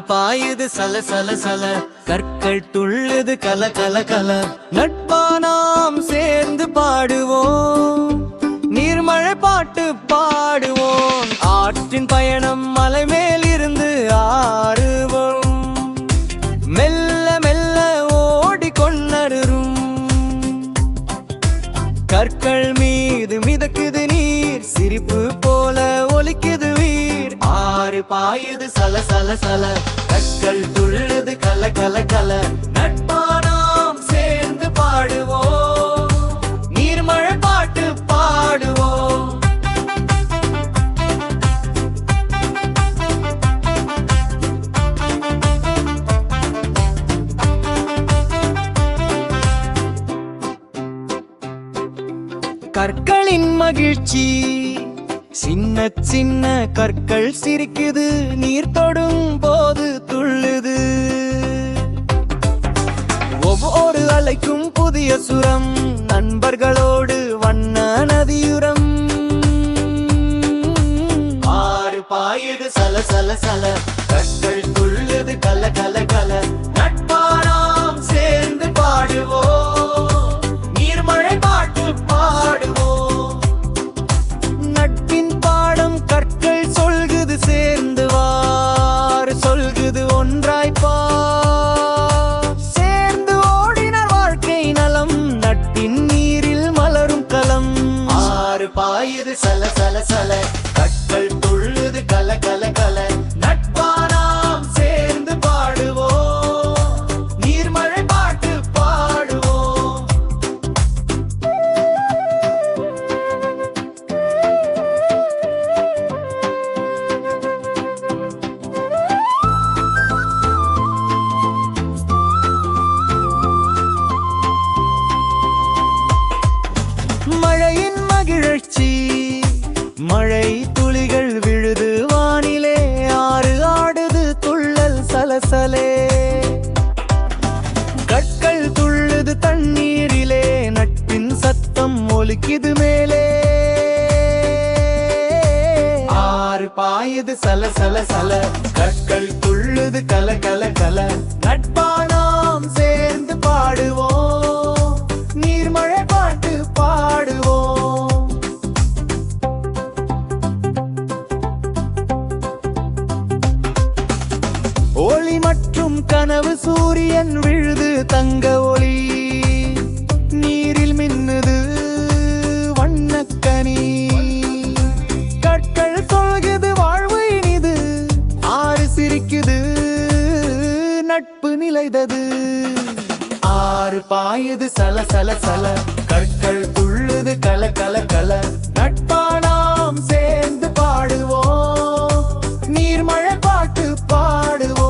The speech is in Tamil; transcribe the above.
பாயுது சல சல சல, கற்கள் துள்ளுது கல கல கல. நட்பா நாம் சேர்ந்து பாடுவோம், நீர்மழை பாட்டு பாடுவோம். ஆற்றின் பயணம் மலை மேல் இருந்து ஆறுவோம், மெல்ல மெல்ல ஓடிக்கொண்டரும். கற்கள் மீது மிதக்குது நீர், சிரிப்பு போல ஒலிக்குது வீர். ஆறு பாயுது சல சல சல, கற்கள் துள்ளுது கல கல கல. நட்பா நாம் சேர்ந்து பாடுவோம், நீர்மழை பாட்டு பாடுவோம். கற்களின் மகிழ்ச்சி, சின்ன சின்ன கற்கள் சிரிக்குது, நீர் தொடும் போது துள்ளுது. ஒவ்வொரு அலைக்கும் புதிய சுரம், நண்பர்களோடு வண்ண நதியுரம். ஆறு பாயுது சல சல சல, கற்கள் துள்ளுது கல கல கல. நட்பா நாம் சேர்ந்து பாடுவோம், நீர்மழை பாட்டு பாடுவோம். நட்பின் பாடம் கற்கள் சொல்குது, சேர்ந்து வார் சொல்குது ஒன்றாய் பார். சேர்ந்து ஓடினார் வாழ்க்கை நலம், நட்பின் நீரில் மலரும் களம். ஆறு பாயுது சல சல சல, கற்கள் துள்ளுது கல கல கல. நட்பா நாம் சேர்ந்து பாடுவோம், நீர்மழை பாட்டு பாடுவோம். மழையின் மகிழ்ச்சி, மழை துளிகள் விழுது வானிலே, ஆறு ஆடுது துள்ளல் சலசலே. கற்கள் துள்ளுது தண்ணீரிலே, நட்பின் சத்தம் ஒலிக்குது மேலே. ஆறு பாயுது சல சல சல, கற்கள் துள்ளுது கல கல கல. நட்பா நாம் சேர்ந்து பாடுவோம், நீர்மழை பாட்டு பாடுவோம். ஒளி மற்றும் கனவு, சூரியன் விழுது தங்க ஒளி, நீரில் மின்னுது வண்ணக்கனி. கற்கள் சொல்குது வாழ்வு இனிது, ஆறு சிரிக்குது நட்பு நிலைதது. ஆறு பாயுது சல சல சல, கற்கள் துள்ளுது கல கல கல. நட்பா நாம் சேர்ந்து பாடுவோம், நீர்மழை பாட்டு பாடுவோம்.